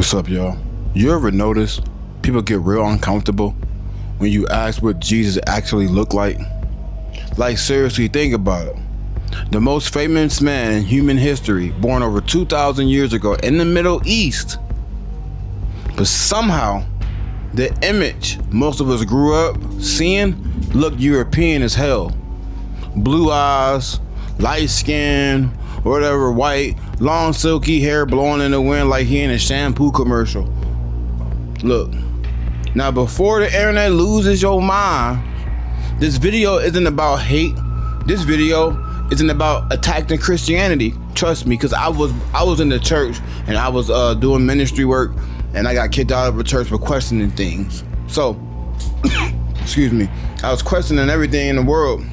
What's up, y'all? You ever notice people get real uncomfortable when you ask what Jesus actually looked like? Like, seriously, think about it. The most famous man in human history, born over 2,000 years ago in the Middle East. But somehow, the image most of us grew up seeing looked European as hell. Blue eyes, light skin, whatever, white, long silky hair blowing in the wind like he in a shampoo commercial. Look, now before the internet loses your mind, this video isn't about hate. This video isn't about attacking Christianity. Trust me, because I was in the church and I was doing ministry work and I got kicked out of a church for questioning things. So, excuse me, I was questioning everything in the world.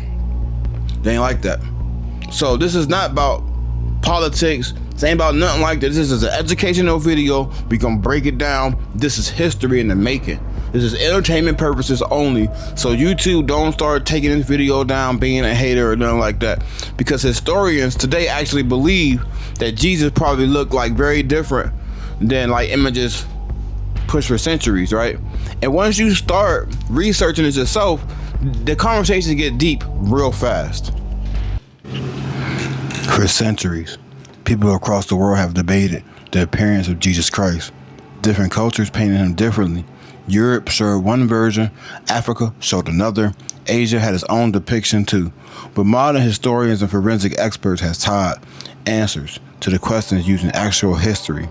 They ain't like that. So this is not about politics. This ain't about nothing like this. This is an educational video. We gonna break it down. This is history in the making. This is entertainment purposes only. So YouTube don't start taking this video down being a hater or nothing like that. Because historians today actually believe that Jesus probably looked like very different than like images pushed for centuries, right? And once you start researching it yourself, the conversations get deep real fast. For centuries, people across the world have debated the appearance of Jesus Christ. Different cultures painted him differently. Europe showed one version, Africa showed another, Asia had its own depiction too. But modern historians and forensic experts have tied answers to the questions using actual history,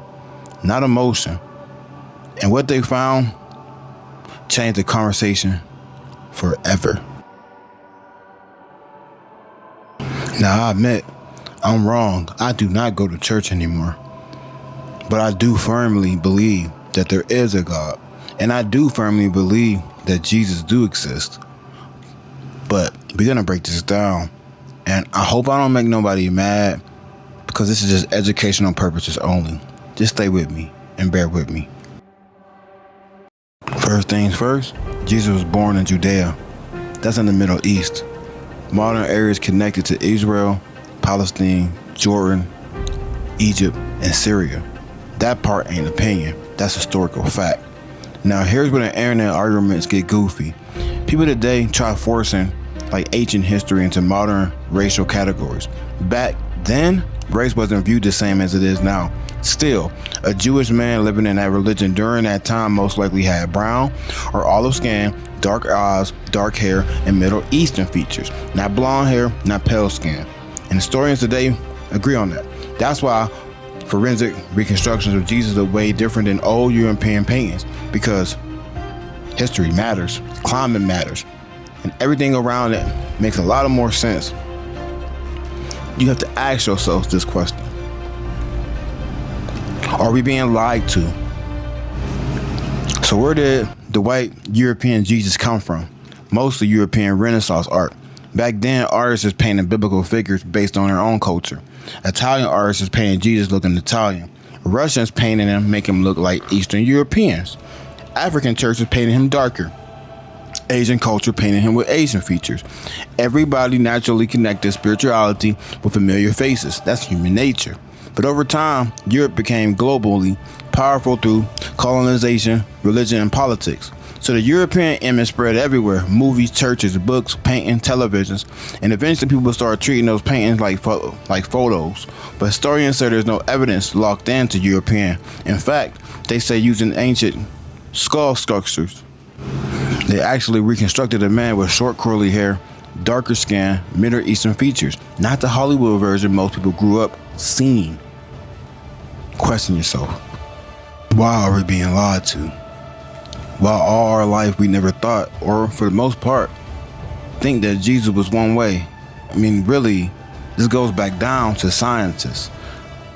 not emotion. And what they found changed the conversation forever. Now I admit, I'm wrong. I do not go to church anymore. But I do firmly believe that there is a God. And I do firmly believe that Jesus do exist. But we're going to break this down. And I hope I don't make nobody mad, because this is just educational purposes only. Just stay with me and bear with me. First things first, Jesus was born in Judea. That's in the Middle East. Modern areas connected to Israel, Palestine, Jordan, Egypt, and Syria. That part ain't opinion. That's historical fact. Now here's where the internet arguments get goofy. People today try forcing like ancient history into modern racial categories. Back then, race wasn't viewed the same as it is now. Still, a Jewish man living in that religion during that time most likely had brown or olive skin, dark eyes, dark hair, and Middle Eastern features. Not blonde hair, not pale skin. And historians today agree on that. That's why forensic reconstructions of Jesus are way different than old European paintings, because history matters, climate matters, and everything around it makes a lot of more sense. You have to ask yourselves this question. Are we being lied to? So where did the white European Jesus come from? Mostly European Renaissance art. Back then, artists was painting biblical figures based on their own culture. Italian artists was painting Jesus looking Italian. Russians painted him, making him look like Eastern Europeans. African churches painted him darker. Asian culture painted him with Asian features. Everybody naturally connected spirituality with familiar faces. That's human nature. But over time, Europe became globally powerful through colonization, religion, and politics. So the European image spread everywhere: movies, churches, books, painting, televisions, and eventually people started treating those paintings like photos. But historians say there's no evidence locked into European. In fact, they say using ancient skull sculptures, they actually reconstructed a man with short curly hair, darker skin, Middle Eastern features, not the Hollywood version most people grew up seeing. Question yourself. Why are we being lied to? While all our life we never thought, or for the most part, think that Jesus was one way. I mean, really, this goes back down to scientists.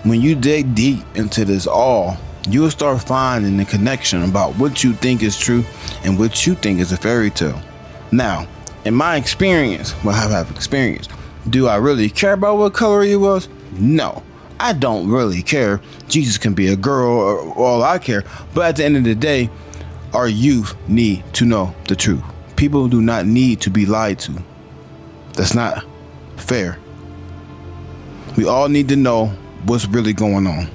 When you dig deep into this all, you'll start finding the connection about what you think is true and what you think is a fairy tale. Now, in my experience, well, I have experience, do I really care about what color he was? No, I don't really care. Jesus can be a girl, or all I care. But at the end of the day, our youth need to know the truth. People do not need to be lied to. That's not fair. We all need to know what's really going on.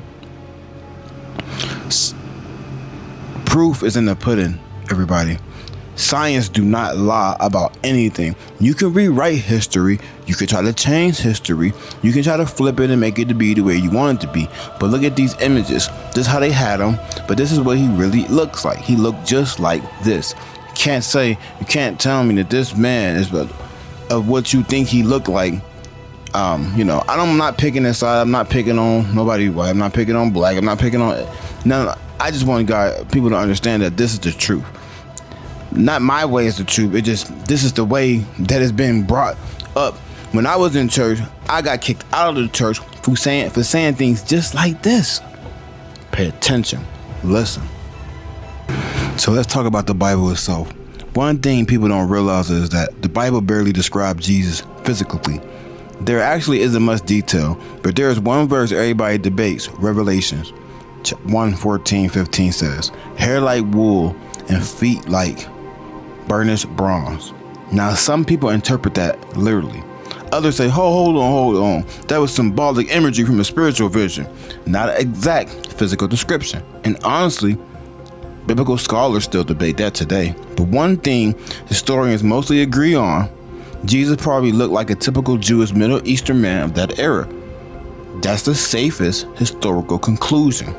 proof is in the pudding, everybody. Science do not lie about anything. You can rewrite history. You can try to change history. You can try to flip it and make it to be the way you want it to be. But look at these images. This is how they had him. But this is what he really looks like. He looked just like this. You can't tell me that this man is of what you think he looked like. I'm not picking a side. I'm not picking on nobody white. I'm not picking on black. I'm not picking on none. I just want people to understand that this is the truth. Not my way is the truth. This is the way that has been brought up. When I was in church, I got kicked out of the church for saying things just like this. Pay attention. Listen. So let's talk about the Bible itself. One thing people don't realize is that the Bible barely describes Jesus physically. There actually isn't much detail, but there is one verse everybody debates. Revelations 1:14-15 says, hair like wool and feet like burnished bronze. Now, some people interpret that literally. Others say, hold on. That was symbolic imagery from a spiritual vision, not an exact physical description. And honestly, biblical scholars still debate that today. But one thing historians mostly agree on, Jesus probably looked like a typical Jewish Middle Eastern man of that era. That's the safest historical conclusion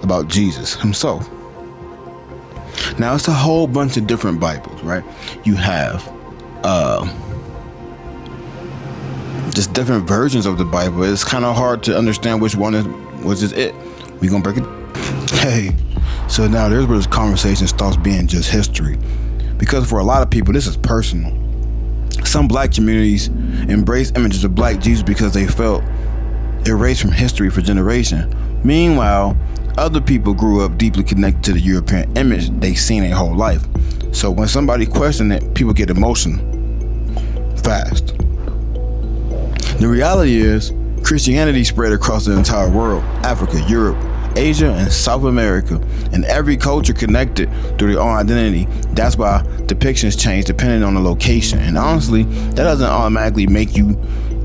about Jesus himself. Now, it's a whole bunch of different Bibles, right? You have just different versions of the Bible. It's kind of hard to understand which one was it. We're going to break it. Hey, so now there's where this conversation starts being just history. Because for a lot of people, this is personal. Some black communities embrace images of black Jesus because they felt erased from history for generations. Meanwhile, other people grew up deeply connected to the European image they've seen their whole life. So when somebody questions it, people get emotional fast. The reality is, Christianity spread across the entire world: Africa, Europe, Asia, and South America, and every culture connected through their own identity. That's why depictions change depending on the location. And honestly, that doesn't automatically make you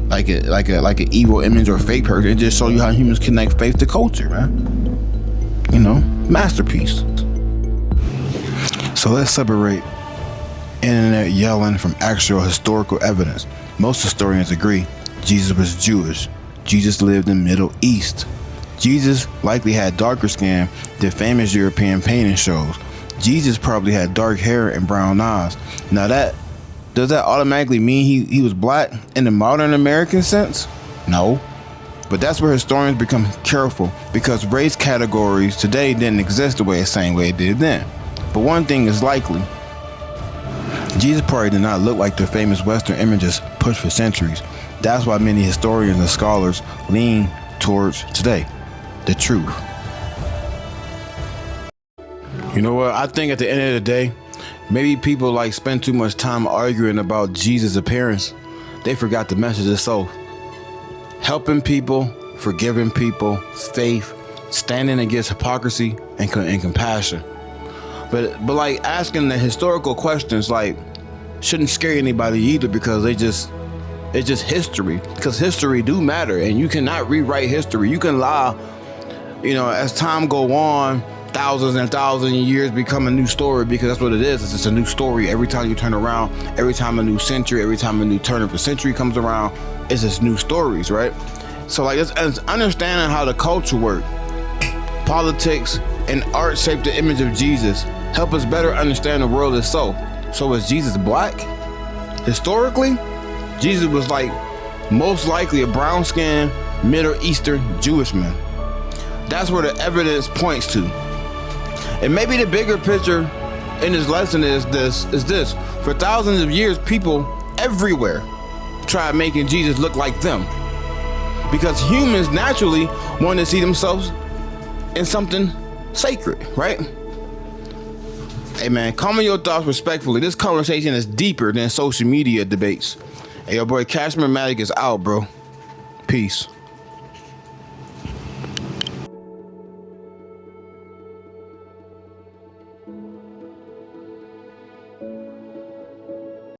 like an evil image or fake person. It just shows you how humans connect faith to culture, man. Masterpiece. So let's separate internet yelling from actual historical evidence. Most historians agree Jesus was Jewish. Jesus lived in the Middle East. Jesus likely had darker skin than famous European painting shows. Jesus probably had dark hair and brown eyes. Now, does that automatically mean he was black in the modern American sense? No. But that's where historians become careful, because race categories today didn't exist the same way it did then. But one thing is likely: Jesus probably did not look like the famous Western images pushed for centuries. That's why many historians and scholars lean towards today, the truth. You know what? I think at the end of the day, maybe people spend too much time arguing about Jesus' appearance. They forgot the message itself. Helping people, forgiving people, faith, standing against hypocrisy and compassion. But asking the historical questions shouldn't scare anybody either, because it's just history. Because history do matter, and you cannot rewrite history. You can lie, as time go on, thousands and thousands of years become a new story, because that's what it is. It's just a new story every time you turn around. Every time a new century, every time a new turn of a century comes around, it's just new stories, right? So it's understanding how the culture works, politics, and art shape the image of Jesus help us better understand the world itself. So was Jesus black? Historically, Jesus was most likely a brown-skinned Middle Eastern Jewish man. That's where the evidence points to. And maybe the bigger picture in this lesson is this. For thousands of years, people everywhere tried making Jesus look like them, because humans naturally want to see themselves in something sacred, right? Hey man, comment your thoughts respectfully. This conversation is deeper than social media debates. Hey, your boy Kashmir Mattick is out, bro. Peace.